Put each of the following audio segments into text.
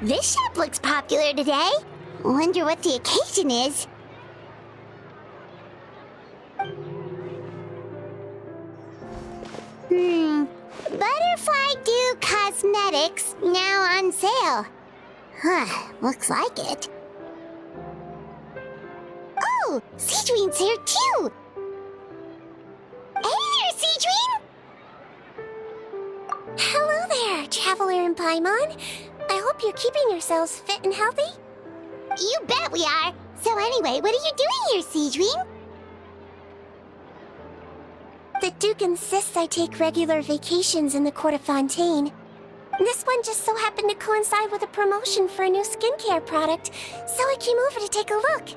This shop looks popular today. Wonder what the occasion is. Butterfly Dew Cosmetics now on sale. Huh, looks like it. Oh, Sigewinne's here too! Hey there, Sigewinne! Hello there, Traveler and Paimon. I hope you're keeping yourselves fit and healthy. You bet we are! So anyway, what are you doing here, Sigewinne? The Duke insists I take regular vacations in the Court of Fontaine. This one just so happened to coincide with a promotion for a new skincare product, so I came over to take a look.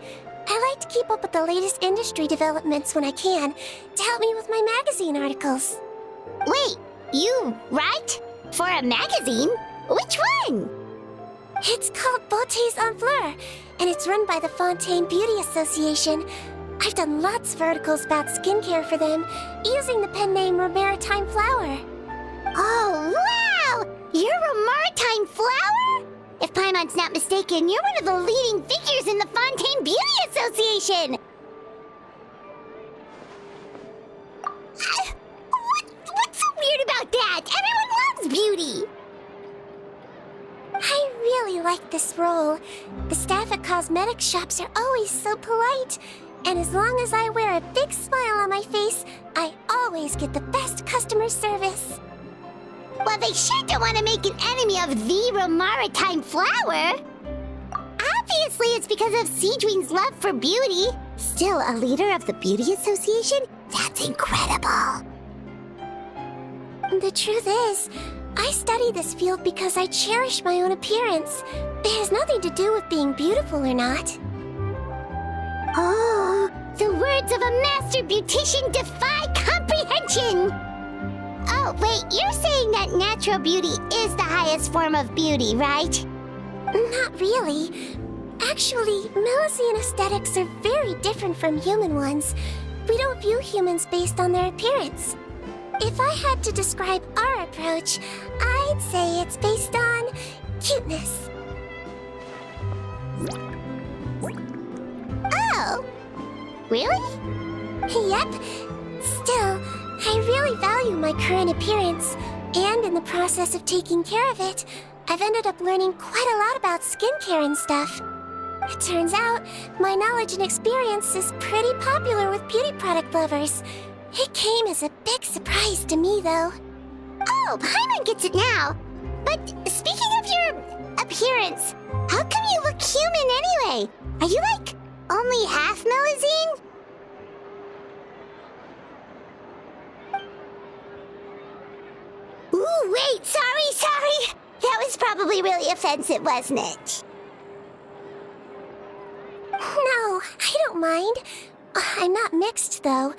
I like to keep up with the latest industry developments when I can, to help me with my magazine articles. Wait, you write? For a magazine? Which one? It's called Beautés en Fleur, and it's run by the Fontaine Beauty Association. I've done lots of articles about skincare for them, using the pen name Maritime Flower. Oh, wow! You're a Maritime Flower? If Paimon's not mistaken, you're one of the leading figures in the Fontaine Beauty Association! What's so weird about that? Everyone loves beauty! I really like this role. The staff at cosmetic shops are always so polite. And as long as I wear a big smile on my face, I always get the best customer service. Well, they sure don't want to make an enemy of the Maritime Flower. Obviously, it's because of Sigewinne's love for beauty. Still a leader of the Beauty Association? That's incredible. The truth is, I study this field because I cherish my own appearance. It has nothing to do with being beautiful or not. Oh, the words of a master beautician defy comprehension! Oh, wait, you're saying that natural beauty is the highest form of beauty, right? Not really. Actually, Melusine aesthetics are very different from human ones. We don't view humans based on their appearance. If I had to describe our approach, I'd say it's based on cuteness. Oh, really? Yep. Still, I really value my current appearance, and in the process of taking care of it, I've ended up learning quite a lot about skincare and stuff. It turns out, my knowledge and experience is pretty popular with beauty product lovers. It came as a big surprise to me, though. Oh, Paimon gets it now. But speaking of your appearance, how come you look human anyway? Are you like only half Melusine? Ooh, wait, sorry. That was probably really offensive, wasn't it? No, I don't mind. I'm not mixed, though.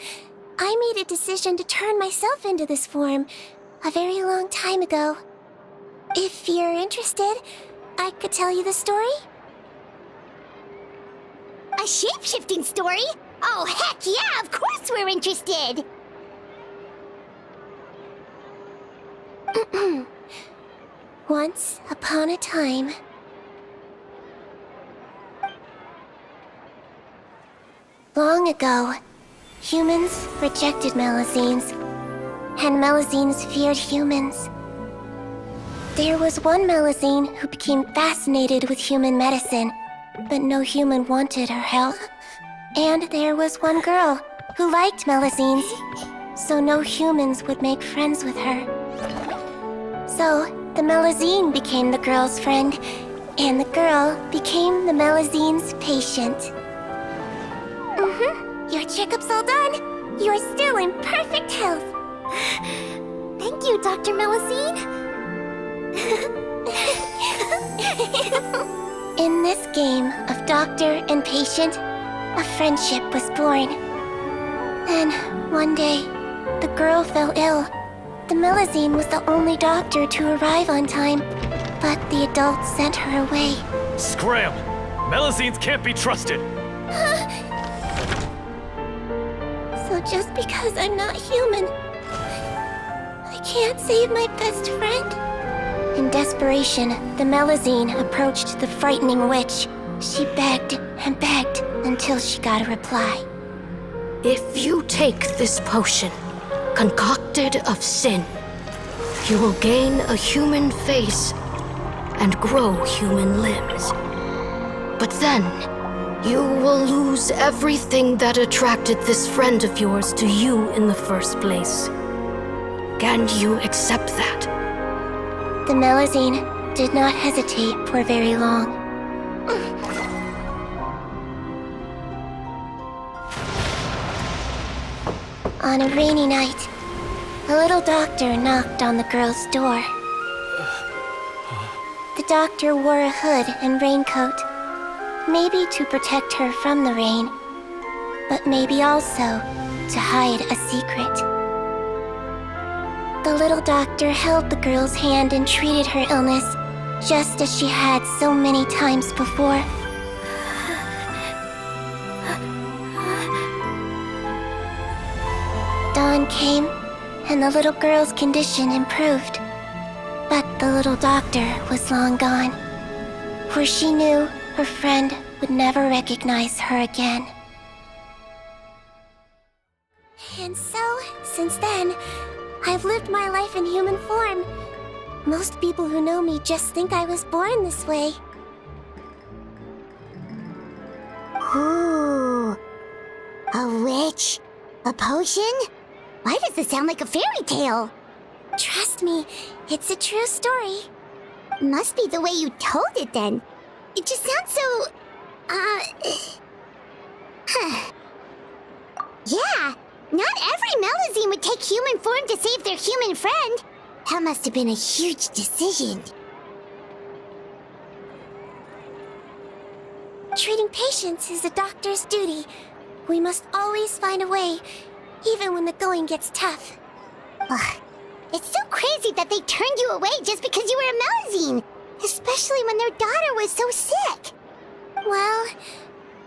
I made a decision to turn myself into this form a very long time ago. If you're interested, I could tell you the story. A shape-shifting story? Oh, heck yeah, of course we're interested! Once upon a time... Long ago, humans rejected Melusines, and Melusines feared humans. There was one Melusine who became fascinated with human medicine, but no human wanted her help. And there was one girl who liked Melusines, so no humans would make friends with her. So, the Melusine became the girl's friend, and the girl became the Melusine's patient. Your checkup's all done. You're still in perfect health. Thank you, Dr. Melusine. In this game of doctor and patient, a friendship was born. Then, one day, the girl fell ill. The Melusine was the only doctor to arrive on time, but the adults sent her away. Scram! Melusines can't be trusted! just because I'm not human, I can't save my best friend. In desperation, the Melusine approached the frightening witch. She begged and begged until she got a reply. If you take this potion, concocted of sin, you will gain a human face and grow human limbs. But then, you will lose everything that attracted this friend of yours to you in the first place. Can you accept that? The Melusine did not hesitate for very long. On a rainy night, a little doctor knocked on the girl's door. The doctor wore a hood and raincoat, maybe to protect her from the rain, but maybe also to hide a secret. The little doctor held the girl's hand and treated her illness, just as she had so many times before. Dawn came, and the little girl's condition improved. But the little doctor was long gone, for she knew her friend would never recognize her again. And so, since then, I've lived my life in human form. Most people who know me just think I was born this way. Ooh. A witch? A potion? Why does this sound like a fairy tale? Trust me, it's a true story. Must be the way you told it then. It just sounds so... Yeah, not every Melusine would take human form to save their human friend. That must have been a huge decision. Treating patients is a doctor's duty. We must always find a way, even when the going gets tough. Ugh. It's so crazy that they turned you away just because you were a Melusine, especially when their daughter was so sick. Well,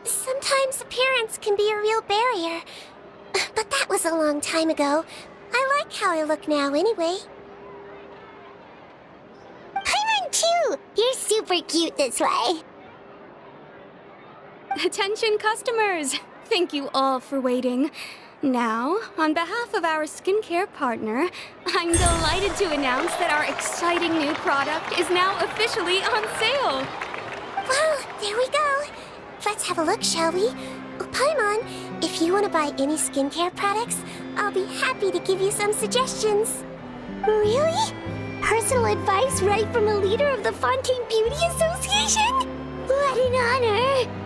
sometimes appearance can be a real barrier. But that was a long time ago. I like how I look now anyway. Paimon too! You're super cute this way. Attention customers! Thank you all for waiting. Now, on behalf of our skincare partner, I'm delighted to announce that our exciting new product is now officially on sale. Well, there we go. Let's have a look, shall we? Oh, Paimon, if you want to buy any skincare products, I'll be happy to give you some suggestions. Really? Personal advice right from a leader of the Fontaine Beauty Association? What an honor!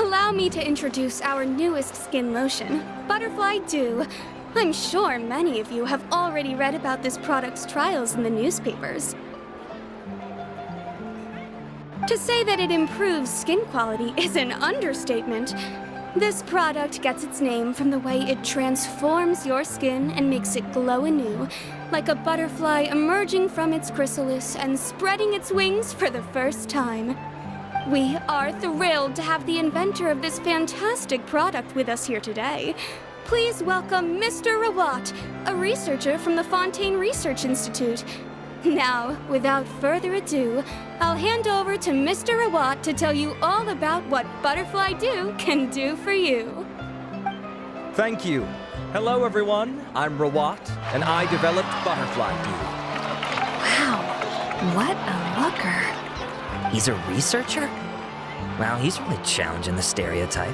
Allow me to introduce our newest skin lotion, Butterfly Dew. I'm sure many of you have already read about this product's trials in the newspapers. To say that it improves skin quality is an understatement. This product gets its name from the way it transforms your skin and makes it glow anew, like a butterfly emerging from its chrysalis and spreading its wings for the first time. We are thrilled to have the inventor of this fantastic product with us here today. Please welcome Mr. Rawat, a researcher from the Fontaine Research Institute. Now, without further ado, I'll hand over to Mr. Rawat to tell you all about what Butterfly Dew can do for you. Thank you. Hello, everyone. I'm Rawat, and I developed Butterfly Dew. Wow, what a looker. He's a researcher? Wow, he's really challenging the stereotype.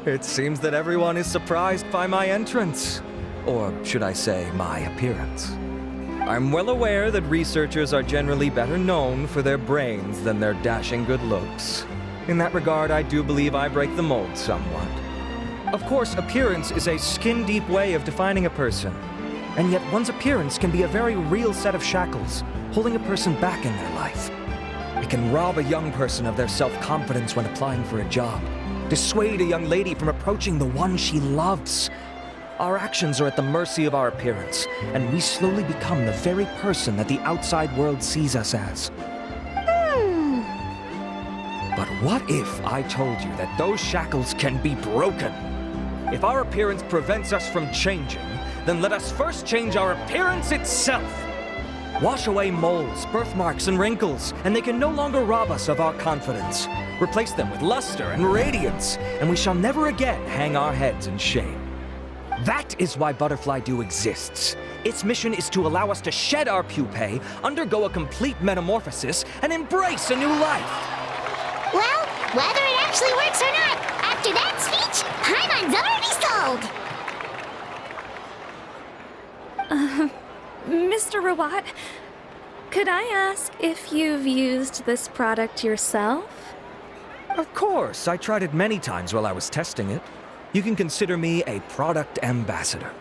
It seems that everyone is surprised by my entrance. Or should I say, my appearance. I'm well aware that researchers are generally better known for their brains than their dashing good looks. In that regard, I do believe I break the mold somewhat. Of course, appearance is a skin-deep way of defining a person. And yet one's appearance can be a very real set of shackles, holding a person back in their life. It can rob a young person of their self-confidence when applying for a job, dissuade a young lady from approaching the one she loves. Our actions are at the mercy of our appearance, and we slowly become the very person that the outside world sees us as. But what if I told you that those shackles can be broken? If our appearance prevents us from changing, then let us first change our appearance itself. Wash away moles, birthmarks, and wrinkles, and they can no longer rob us of our confidence. Replace them with luster and radiance, and we shall never again hang our heads in shame. That is why Butterfly Dew exists. Its mission is to allow us to shed our pupae, undergo a complete metamorphosis, and embrace a new life. Well, whether it actually works or not, after that speech, Paimon's already sold. Mr. Rawat, could I ask if you've used this product yourself? Of course, I tried it many times while I was testing it. You can consider me a product ambassador.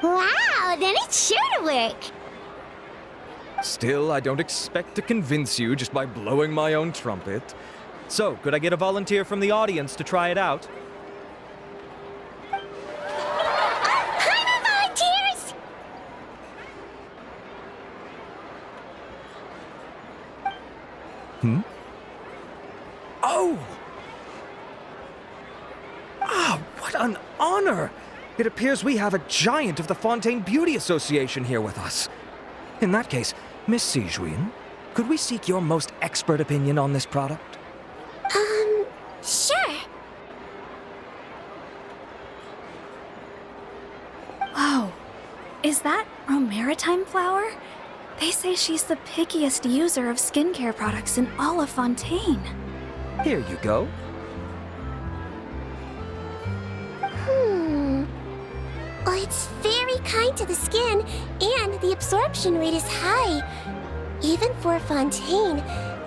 Wow, then it's sure to work. Still, I don't expect to convince you just by blowing my own trumpet. So, could I get a volunteer from the audience to try it out? Paimon volunteers! Oh! Ah, what an honor! It appears we have a giant of the Fontaine Beauty Association here with us. In that case, Miss Sigewinne, could we seek your most expert opinion on this product? Sure. Whoa, is that Maritime flower? They say she's the pickiest user of skincare products in all of Fontaine. Here you go. Well, it's very kind to the skin, and the absorption rate is high. Even for Fontaine,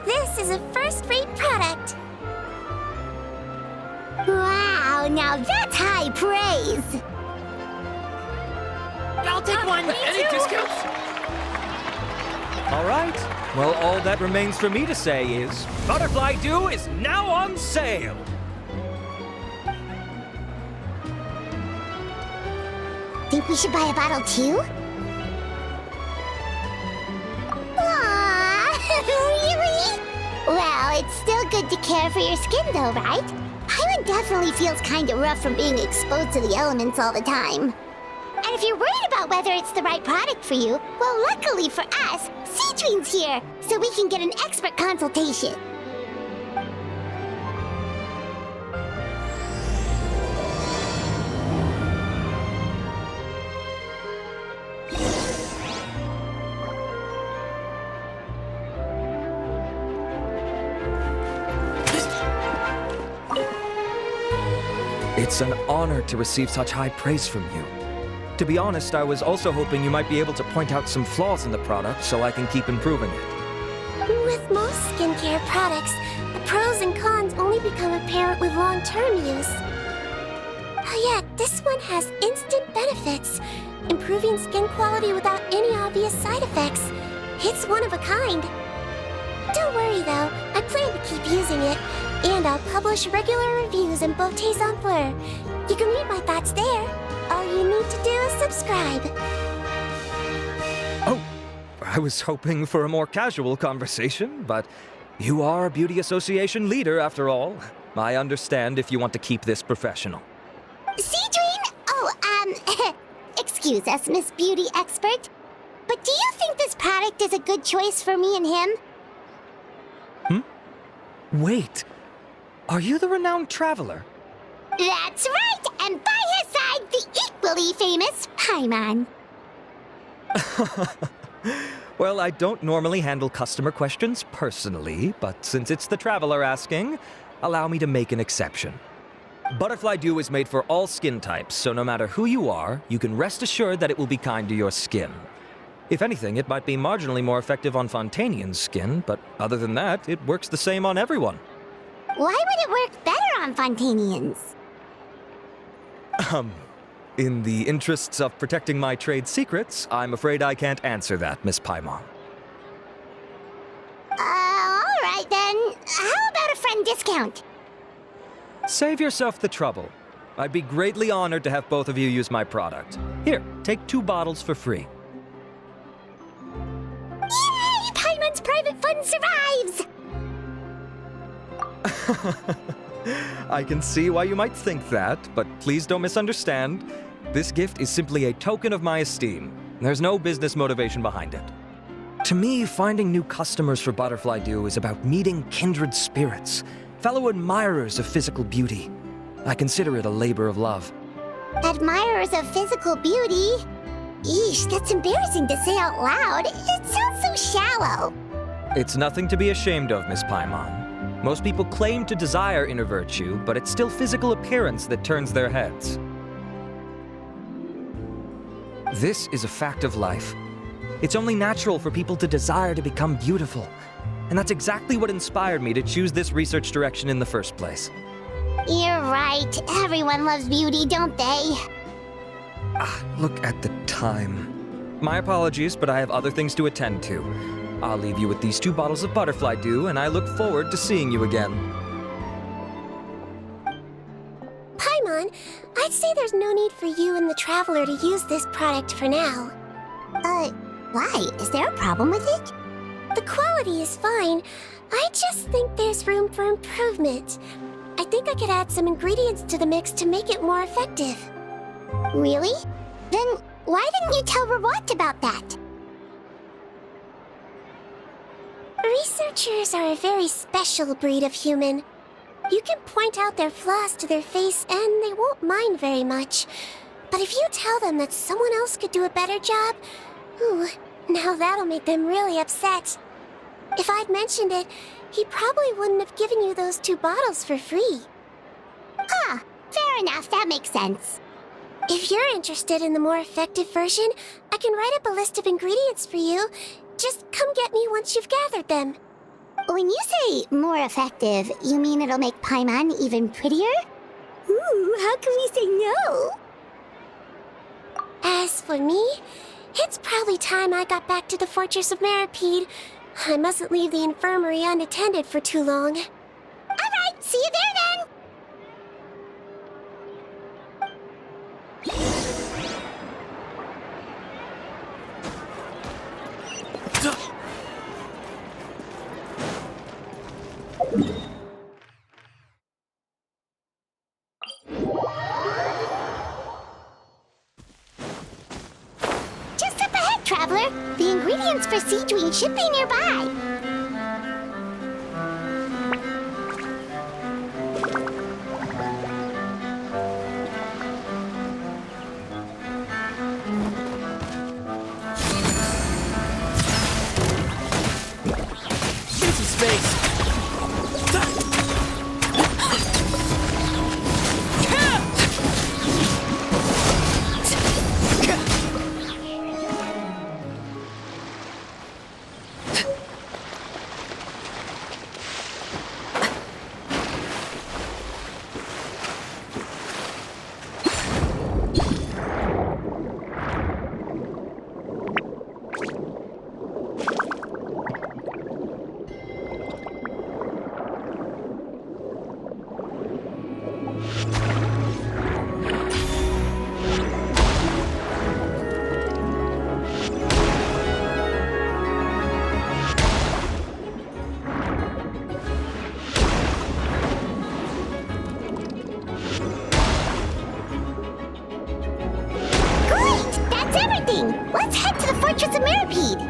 this is a first-rate product. Wow, now that's high praise. I'll take one. Any discounts? All right. Well, all that remains for me to say is, Butterfly Dew is now on sale. Think we should buy a bottle too? Aww, really? Well, it's still good to care for your skin though, right? Paimon definitely feels kinda rough from being exposed to the elements all the time. And if you're worried about whether it's the right product for you, well, luckily for us, Sigewinne's here, so we can get an expert consultation. It's an honor to receive such high praise from you. To be honest, I was also hoping you might be able to point out some flaws in the product so I can keep improving it. With most skincare products, the pros and cons only become apparent with long-term use. Oh yeah, this one has instant benefits, improving skin quality without any obvious side effects. It's one of a kind. Don't worry though, I plan to keep using it, and I'll publish regular reviews in Beautés en Fleur. You can read my thoughts there. All you need to do is subscribe. Oh, I was hoping for a more casual conversation, but you are a beauty association leader after all. I understand if you want to keep this professional. Sigewinne? Oh, excuse us, Miss Beauty Expert. But do you think this product is a good choice for me and him? Wait, are you the renowned traveler? That's right, and by his side, the equally famous Paimon. Well, I don't normally handle customer questions personally, but since it's the traveler asking, allow me to make an exception. Butterfly Dew is made for all skin types, so no matter who you are, you can rest assured that it will be kind to your skin. If anything, it might be marginally more effective on Fontainian's skin, but other than that, it works the same on everyone. Why would it work better on Fontainians? In the interests of protecting my trade secrets, I'm afraid I can't answer that, Miss Paimon. All right then. How about a friend discount? Save yourself the trouble. I'd be greatly honored to have both of you use my product. Here, take 2 bottles for free. Yay! Paimon's private fund survives! I can see why you might think that, but please don't misunderstand. This gift is simply a token of my esteem. There's no business motivation behind it. To me, finding new customers for Butterfly Dew is about meeting kindred spirits, fellow admirers of physical beauty. I consider it a labor of love. Admirers of physical beauty? Eesh, that's embarrassing to say out loud. It sounds so shallow. It's nothing to be ashamed of, Miss Paimon. Most people claim to desire inner virtue, but it's still physical appearance that turns their heads. This is a fact of life. It's only natural for people to desire to become beautiful. And that's exactly what inspired me to choose this research direction in the first place. You're right. Everyone loves beauty, don't they? Look at the time. My apologies, but I have other things to attend to. I'll leave you with these 2 bottles of Butterfly Dew, and I look forward to seeing you again. Paimon, I'd say there's no need for you and the Traveler to use this product for now. Why? Is there a problem with it? The quality is fine. I just think there's room for improvement. I think I could add some ingredients to the mix to make it more effective. Really? Then why didn't you tell Rawat about that? Researchers are a very special breed of human. You can point out their flaws to their face and they won't mind very much. But if you tell them that someone else could do a better job, ooh, now that'll make them really upset. If I'd mentioned it, he probably wouldn't have given you those 2 bottles for free. Huh, fair enough, that makes sense. If you're interested in the more effective version, I can write up a list of ingredients for you. Just come get me once you've gathered them. When you say more effective, you mean it'll make Paimon even prettier? Ooh, how can we say no? As for me, it's probably time I got back to the Fortress of Maripede. I mustn't leave the infirmary unattended for too long. Alright, see you there then! Just up ahead, Traveler. The ingredients for Sigewinne should be nearby. Let's head to the Fortress of Maripede!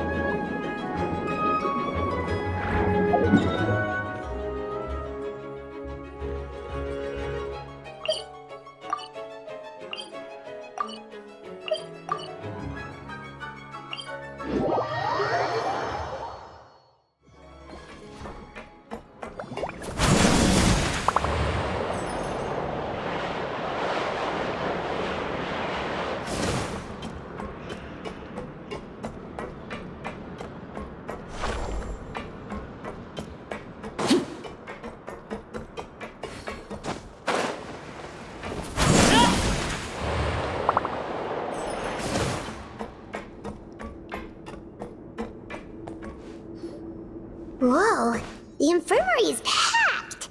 Whoa, the infirmary is packed!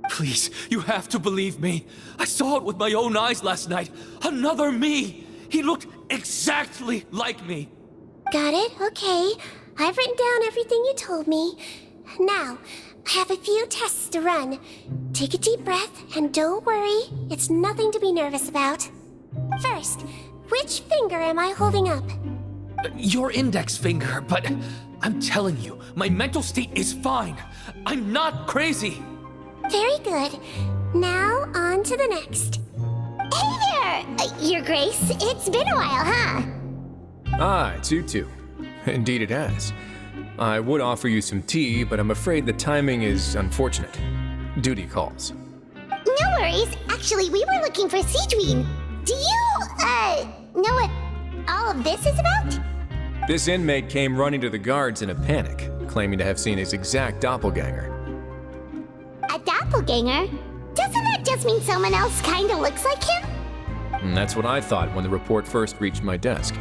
Please, you have to believe me. I saw it with my own eyes last night. Another me! He looked exactly like me. Got it? Okay. I've written down everything you told me. Now, I have a few tests to run. Take a deep breath, and don't worry, it's nothing to be nervous about. First, which finger am I holding up? Your index finger, but I'm telling you, my mental state is fine. I'm not crazy. Very good. Now, on to the next. Hey there, Your Grace. It's been a while, huh? Ah, it's you two. Indeed it has. I would offer you some tea, but I'm afraid the timing is unfortunate. Duty calls. No worries. Actually, we were looking for Sigewinne. Do you, know what all of this is about? This inmate came running to the guards in a panic, claiming to have seen his exact doppelganger. A doppelganger? Doesn't that just mean someone else kinda looks like him? And that's what I thought when the report first reached my desk.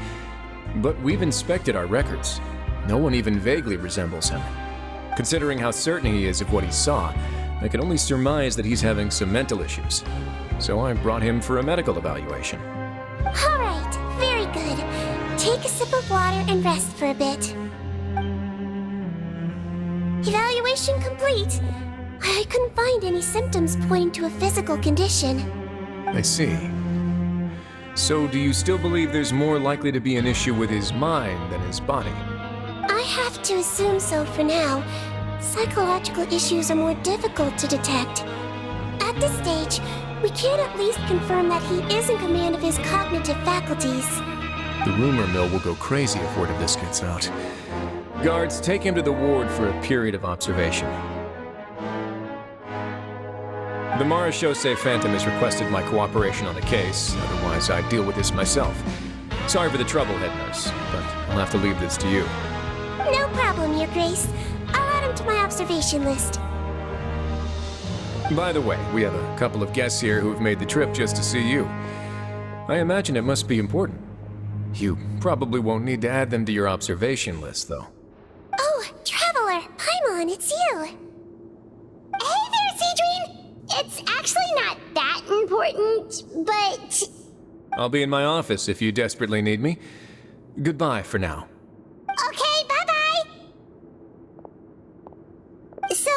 But we've inspected our records. No one even vaguely resembles him. Considering how certain he is of what he saw, I can only surmise that he's having some mental issues. So I brought him for a medical evaluation. All right, very good. Take a sip of water and rest for a bit. Evaluation complete. I couldn't find any symptoms pointing to a physical condition. I see. So do you still believe there's more likely to be an issue with his mind than his body? I have to assume so for now. Psychological issues are more difficult to detect. At this stage, we can at least confirm that he is in command of his cognitive faculties. The rumor mill will go crazy if word of this gets out. Guards, take him to the ward for a period of observation. The Marechaussee Phantom has requested my cooperation on the case, otherwise I'd deal with this myself. Sorry for the trouble, head nurse, but I'll have to leave this to you. No problem, Your Grace. I'll add him to my observation list. By the way, we have a couple of guests here who've made the trip just to see you. I imagine it must be important. You probably won't need to add them to your observation list, though. Oh, Traveler! Paimon, it's you! Hey there, Sigewinne! It's actually not that important, but... I'll be in my office if you desperately need me. Goodbye for now. Okay, bye-bye! So,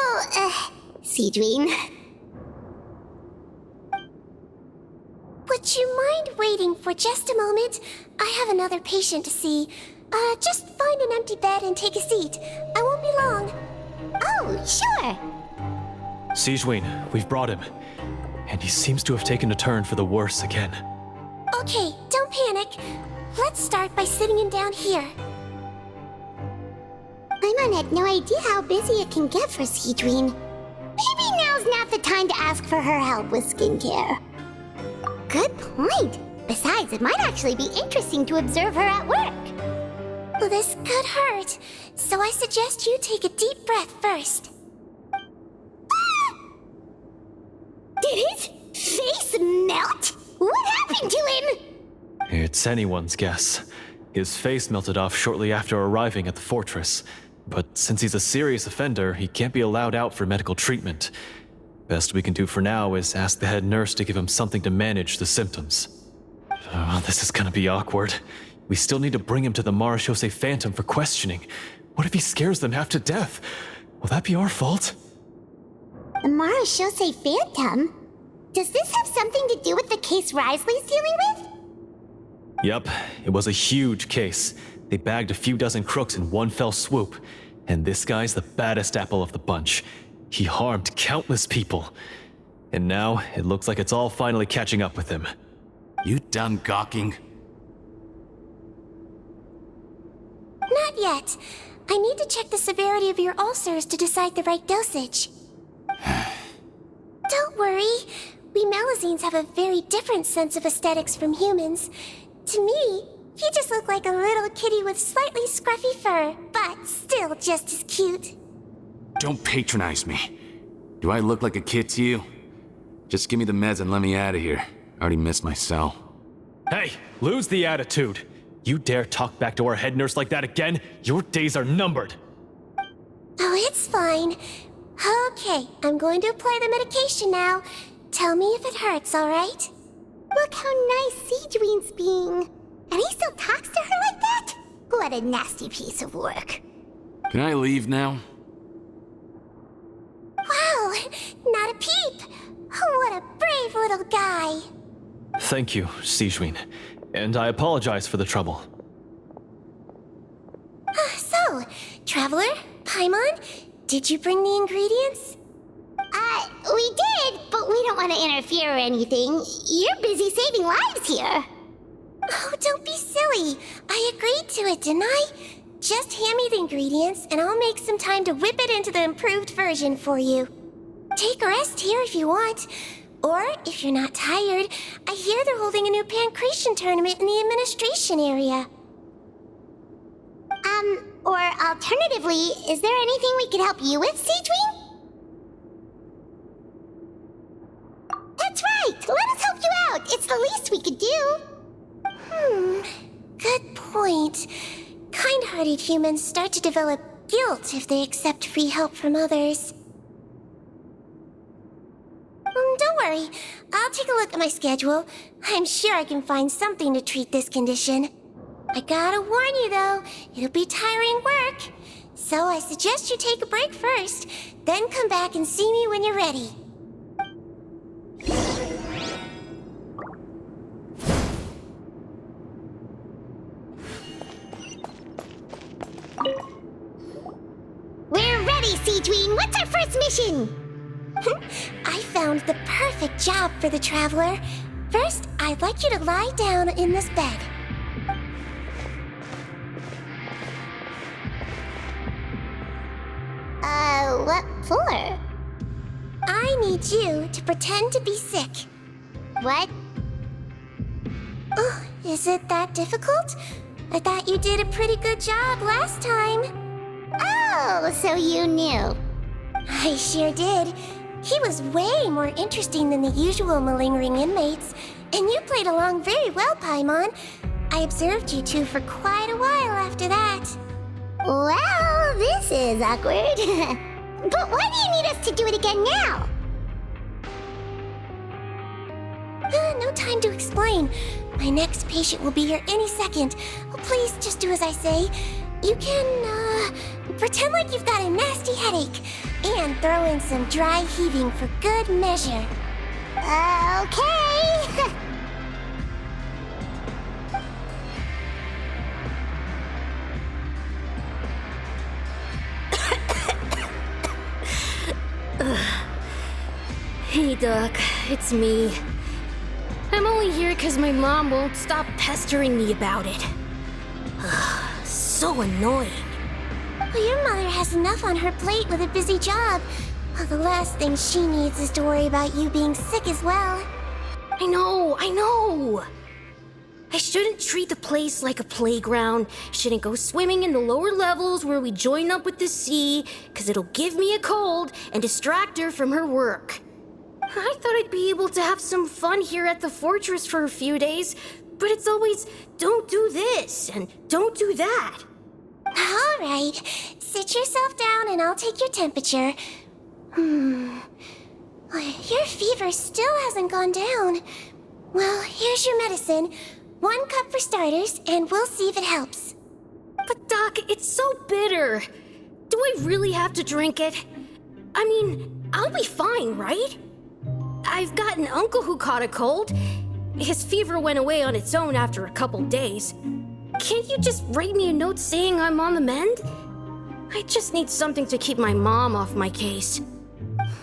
Sigewinne... Would you mind waiting for just a moment? I have another patient to see. Just find an empty bed and take a seat. I won't be long. Oh, sure! Sigewinne, we've brought him. And he seems to have taken a turn for the worse again. Okay, don't panic. Let's start by sitting him down here. Paimon had no idea how busy it can get for Sigewinne. Maybe now's not the time to ask for her help with skincare. Good point. Besides, it might actually be interesting to observe her at work. Well, this could hurt, so I suggest you take a deep breath first. Did his face melt? What happened to him? It's anyone's guess. His face melted off shortly after arriving at the fortress. But since he's a serious offender, he can't be allowed out for medical treatment. Best we can do for now is ask the head nurse to give him something to manage the symptoms. Oh, this is gonna be awkward. We still need to bring him to the Marechaussee Phantom for questioning. What if he scares them half to death? Will that be our fault? The Marechaussee Phantom? Does this have something to do with the case Risley's dealing with? Yep, it was a huge case. They bagged a few dozen crooks in one fell swoop. And this guy's the baddest apple of the bunch. He harmed countless people. And now, it looks like it's all finally catching up with him. You done gawking? Not yet. I need to check the severity of your ulcers to decide the right dosage. Don't worry. We Melazines have a very different sense of aesthetics from humans. To me, you just look like a little kitty with slightly scruffy fur, but still just as cute. Don't patronize me. Do I look like a kid to you? Just give me the meds and let me out of here. I already missed my cell. Hey, lose the attitude. You dare talk back to our head nurse like that again? Your days are numbered. Oh, it's fine. Okay, I'm going to apply the medication now. Tell me if it hurts, alright? Look how nice Sigewinne's being. And he still talks to her like that? What a nasty piece of work. Can I leave now? not a peep. What a brave little guy. Thank you, Sigewinne. And I apologize for the trouble. So, Traveler, Paimon, did you bring the ingredients? We did, but we don't want to interfere or anything. You're busy saving lives here. Oh, don't be silly. I agreed to it, didn't I? Just hand me the ingredients, and I'll make some time to whip it into the improved version for you. Take a rest here if you want. Or, if you're not tired, I hear they're holding a new pancreation tournament in the administration area. Or alternatively, is there anything we could help you with, Sigewinne? That's right! Let us help you out! It's the least we could do! Good point. Kind-hearted humans start to develop guilt if they accept free help from others. Don't worry. I'll take a look at my schedule. I'm sure I can find something to treat this condition. I gotta warn you, though, it'll be tiring work. So I suggest you take a break first, then come back and see me when you're ready. We're ready, Sigewinne! What's our first mission? I found the perfect job for the Traveler. First, I'd like you to lie down in this bed. What for? I need you to pretend to be sick. What? Oh, is it that difficult? I thought you did a pretty good job last time. Oh, so you knew. I sure did. He was way more interesting than the usual malingering inmates, and you played along very well, Paimon. I observed you two for quite a while after that. Well, this is awkward. But why do you need us to do it again now? No time to explain. My next patient will be here any second. Oh, please, just do as I say. You can, pretend like you've got a nasty headache, and throw in some dry heaving for good measure. Okay. Hey, Doc, it's me. I'm only here because my mom won't stop pestering me about it. So annoying. Well, your mother has enough on her plate with a busy job. Well, the last thing she needs is to worry about you being sick as well. I know. I shouldn't treat the place like a playground. Shouldn't go swimming in the lower levels where we join up with the sea, because it'll give me a cold and distract her from her work. I thought I'd be able to have some fun here at the fortress for a few days, but it's always, don't do this and don't do that. All right, sit yourself down and I'll take your temperature. Your fever still hasn't gone down. Well, here's your medicine. 1 cup for starters, and we'll see if it helps. But Doc, it's so bitter. Do I really have to drink it? I mean, I'll be fine, right? I've got an uncle who caught a cold. His fever went away on its own after a couple days. Can't you just write me a note saying I'm on the mend? I just need something to keep my mom off my case.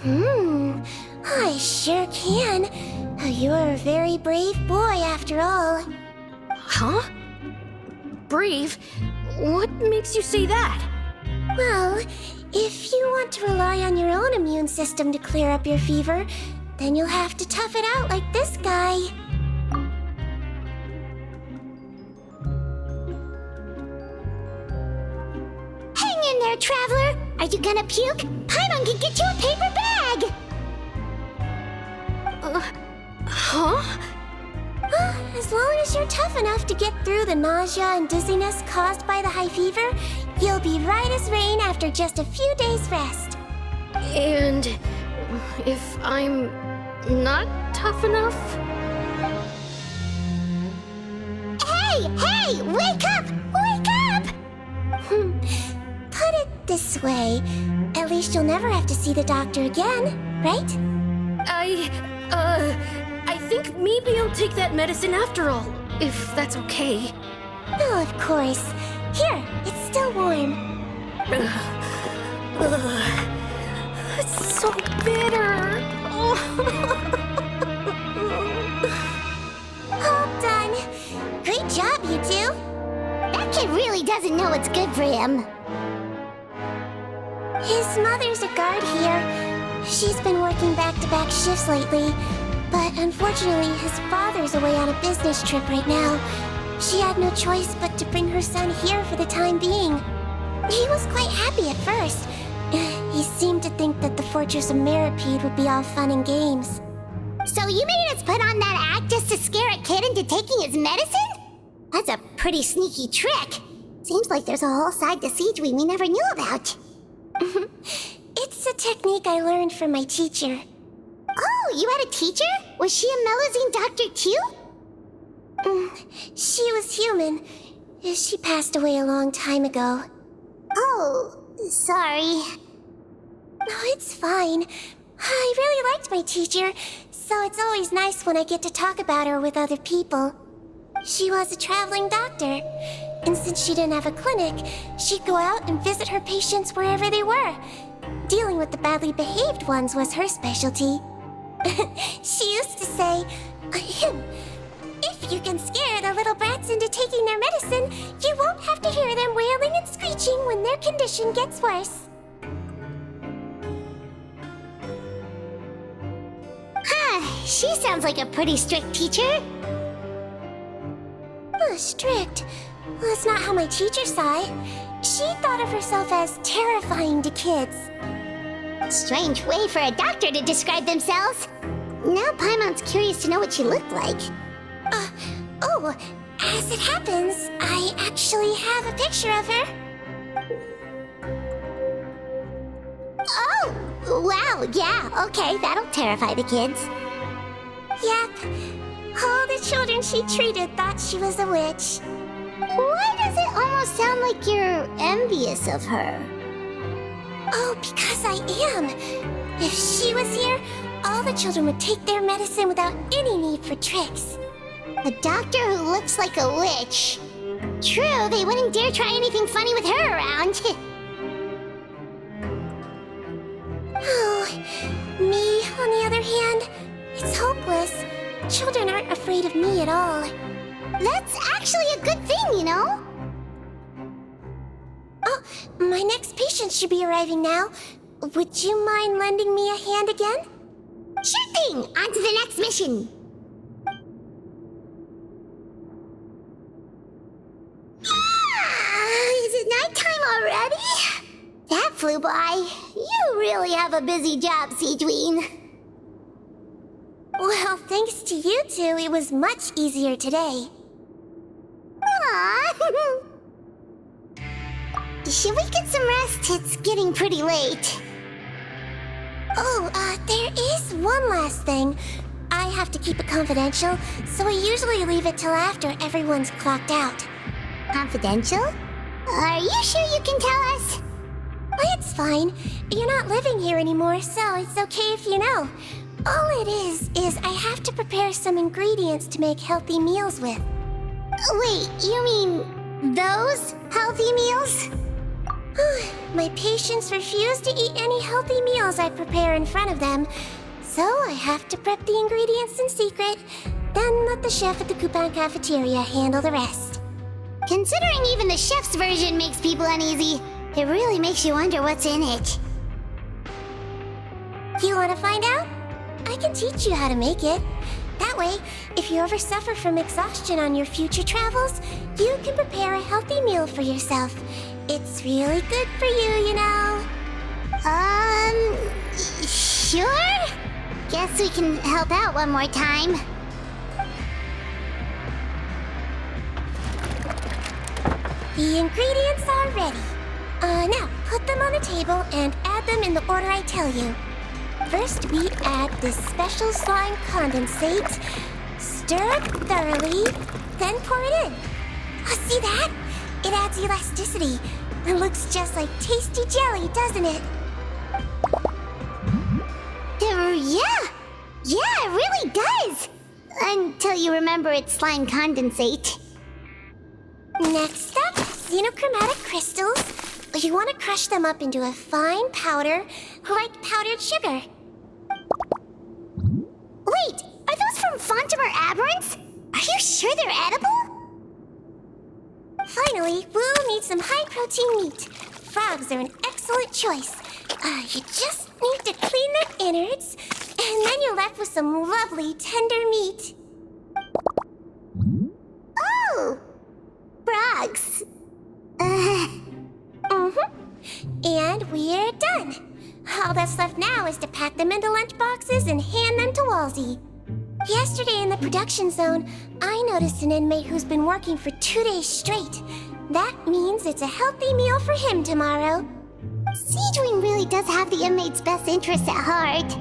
I sure can. You're a very brave boy after all. Huh? Brave? What makes you say that? Well, if you want to rely on your own immune system to clear up your fever, then you'll have to tough it out like this guy. Hang in there, Traveler. Are you gonna puke? Paimon can get you a paper bag. Huh? As long as you're tough enough to get through the nausea and dizziness caused by the high fever, you'll be right as rain after just a few days' rest. And if I'm not tough enough? Hey! Wake up! Wake up! Put it this way. At At least you'll never have to see the doctor again, right? I think maybe I'll take that medicine after all, if that's okay. Oh, of course. Here, it's still warm. It's so bitter. All done. Great job, you two. That kid really doesn't know what's good for him. His mother's a guard here. She's been working back-to-back shifts lately, but unfortunately his father's away on a business trip right now. She had no choice but to bring her son here for the time being. He was quite happy at first. He seemed to think that the Fortress of Mirapede would be all fun and games. So you made us put on that act just to scare a kid into taking his medicine? That's a pretty sneaky trick. Seems like there's a whole side to Sigewinne we never knew about. It's a technique I learned from my teacher. Oh, you had a teacher? Was she a Melusine doctor too? She was human. She passed away a long time ago. Oh, sorry. No, it's fine. I really liked my teacher, so it's always nice when I get to talk about her with other people. She was a traveling doctor, and since she didn't have a clinic, she'd go out and visit her patients wherever they were. Dealing with the badly behaved ones was her specialty. She used to say, if you can scare the little brats into taking their medicine, you won't have to hear them wailing and screeching when their condition gets worse. She sounds like a pretty strict teacher. Strict? Well, that's not how my teacher saw it. She thought of herself as terrifying to kids. Strange way for a doctor to describe themselves. Now Paimon's curious to know what she looked like. As it happens, I actually have a picture of her. Oh, wow, yeah, okay, that'll terrify the kids. Yep. All the children she treated thought she was a witch. Why does it almost sound like you're envious of her? Oh, because I am. If she was here, all the children would take their medicine without any need for tricks. A doctor who looks like a witch. True, they wouldn't dare try anything funny with her around. Oh, me, on the other hand, it's hopeless. Children aren't afraid of me at all. That's actually a good thing, you know? Oh, my next patient should be arriving now. Would you mind lending me a hand again? Sure thing! On to the next mission! Is it nighttime already? That flew by. You really have a busy job, Sigewinne. Well, thanks to you two, it was much easier today. Aww. Should we get some rest? It's getting pretty late. Oh, there is one last thing. I have to keep it confidential, so I usually leave it till after everyone's clocked out. Confidential? Are you sure you can tell us? Well, it's fine. You're not living here anymore, so it's okay if you know. All it is I have to prepare some ingredients to make healthy meals with. Wait, you mean those healthy meals? My patients refuse to eat any healthy meals I prepare in front of them, so I have to prep the ingredients in secret, then let the chef at the Coupon cafeteria handle the rest. Considering even the chef's version makes people uneasy, it really makes you wonder what's in it. You want to find out? I can teach you how to make it. That way, if you ever suffer from exhaustion on your future travels, you can prepare a healthy meal for yourself. It's really good for you, you know. Sure? Guess we can help out one more time. The ingredients are ready. Now, put them on the table and add them in the order I tell you. First, we add this special slime condensate. Stir it thoroughly, then pour it in. Oh, see that? It adds elasticity. It looks just like tasty jelly, doesn't it? Yeah. Yeah, it really does. Until you remember it's slime condensate. Next up, xenochromatic crystals. You want to crush them up into a fine powder, like powdered sugar. Wait, are those from Fontimer aberrants? Are you sure they're edible? Finally, we'll need some high-protein meat. Frogs are an excellent choice. You just need to clean their innards, and then you're left with some lovely, tender meat. Oh! Frogs. And we're done. All that's left now is to pack them into lunchboxes and hand them to Walsey. Yesterday in the production zone, I noticed an inmate who's been working for 2 days straight. That means it's a healthy meal for him tomorrow. Sigewinne really does have the inmate's best interests at heart.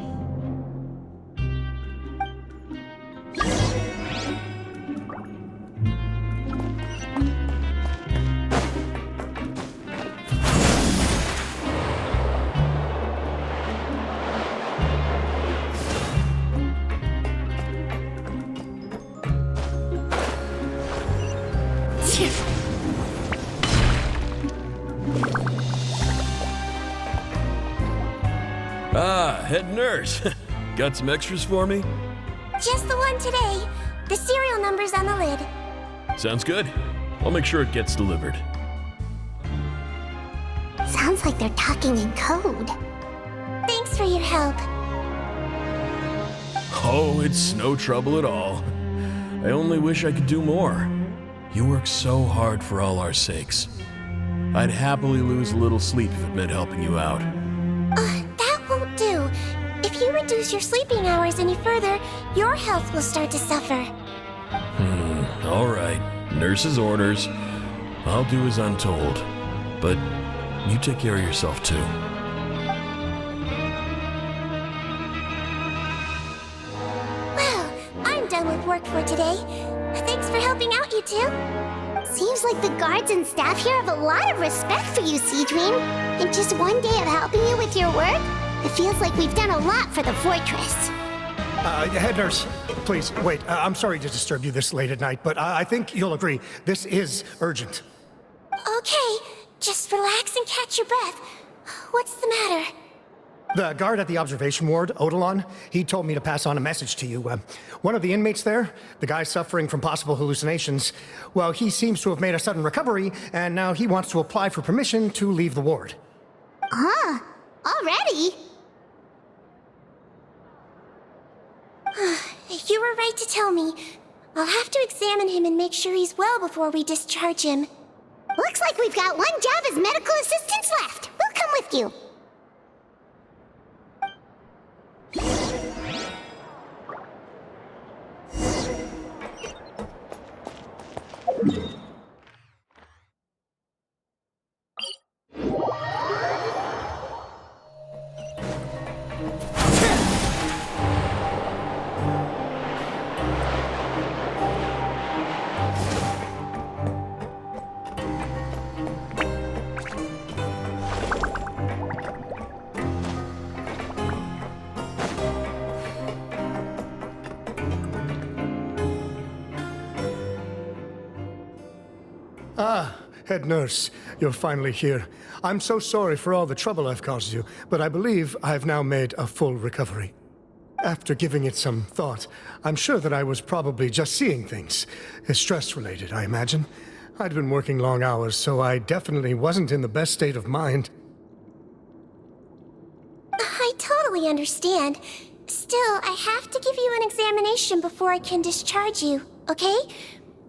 Ah, head nurse. Got some extras for me? Just the one today. The serial number's on the lid. Sounds good. I'll make sure it gets delivered. Sounds like they're talking in code. Thanks for your help. Oh, it's no trouble at all. I only wish I could do more. You work so hard for all our sakes. I'd happily lose a little sleep if it meant helping you out. That won't do. If you reduce your sleeping hours any further, your health will start to suffer. All right. Nurse's orders. I'll do as I'm told. But you take care of yourself too. Well, I'm done with work for today. Thanks for helping out, you two. Seems like the guards and staff here have a lot of respect for you, Sigewinne. In just one day of helping you with your work, it feels like we've done a lot for the fortress. Head nurse, please, wait. I'm sorry to disturb you this late at night, but I think you'll agree, this is urgent. Okay, just relax and catch your breath. What's the matter? The guard at the observation ward, Odilon, he told me to pass on a message to you. One of the inmates there, the guy suffering from possible hallucinations, well, he seems to have made a sudden recovery, and now he wants to apply for permission to leave the ward. Huh? Already? You were right to tell me. I'll have to examine him and make sure he's well before we discharge him. Looks like we've got one job as medical assistants left. We'll come with you. Head nurse, you're finally here. I'm so sorry for all the trouble I've caused you, but I believe I've now made a full recovery. After giving it some thought, I'm sure that I was probably just seeing things. Stress-related, I imagine. I'd been working long hours, so I definitely wasn't in the best state of mind. I totally understand. Still, I have to give you an examination before I can discharge you, okay?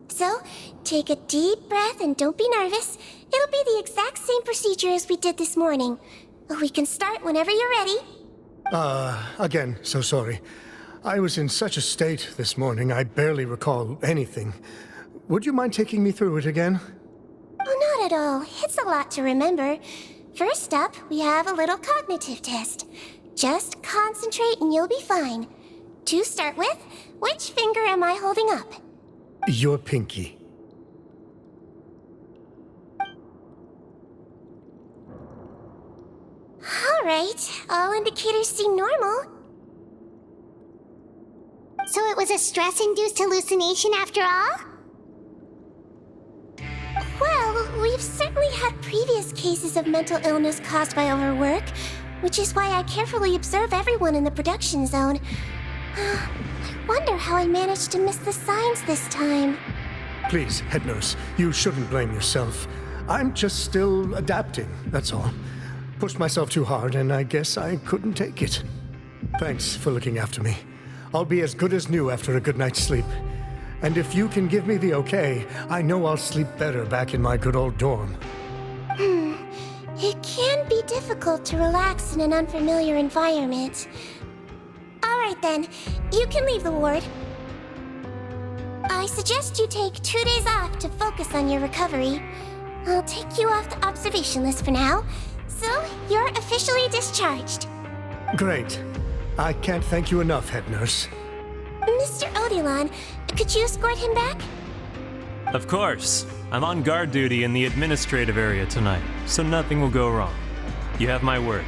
So, take a deep breath and don't be nervous. It'll be the exact same procedure as we did this morning. We can start whenever you're ready. Again, so sorry. I was in such a state this morning, I barely recall anything. Would you mind taking me through it again? Oh, not at all. It's a lot to remember. First up, we have a little cognitive test. Just concentrate and you'll be fine. To start with, which finger am I holding up? Your pinky. All right, all indicators seem normal. So it was a stress-induced hallucination after all? Well, we've certainly had previous cases of mental illness caused by overwork, which is why I carefully observe everyone in the production zone. I wonder how I managed to miss the signs this time. Please, head nurse, you shouldn't blame yourself. I'm just still adapting, that's all. Pushed myself too hard, and I guess I couldn't take it. Thanks for looking after me. I'll be as good as new after a good night's sleep. And if you can give me the okay, I know I'll sleep better back in my good old dorm. It can be difficult to relax in an unfamiliar environment. All right then, you can leave the ward. I suggest you take 2 days off to focus on your recovery. I'll take you off the observation list for now, so you're officially discharged. Great. I can't thank you enough, head nurse. Mr. Odilon, could you escort him back? Of course. I'm on guard duty in the administrative area tonight, so nothing will go wrong. You have my word.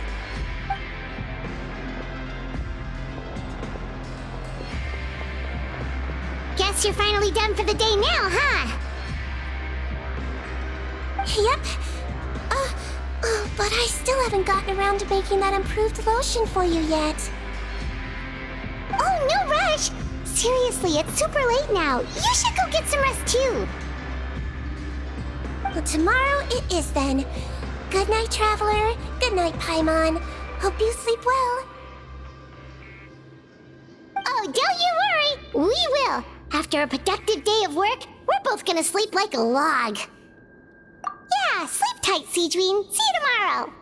Guess you're finally done for the day now, huh? Yep. But I still haven't gotten around to making that improved lotion for you yet. Oh, no rush! Seriously, it's super late now. You should go get some rest too. Well, tomorrow it is then. Good night, Traveler. Good night, Paimon. Hope you sleep well. Oh, don't you worry. We will. After a productive day of work, we're both gonna sleep like a log. Yeah, sleep tight, Sigewinne. See you tomorrow.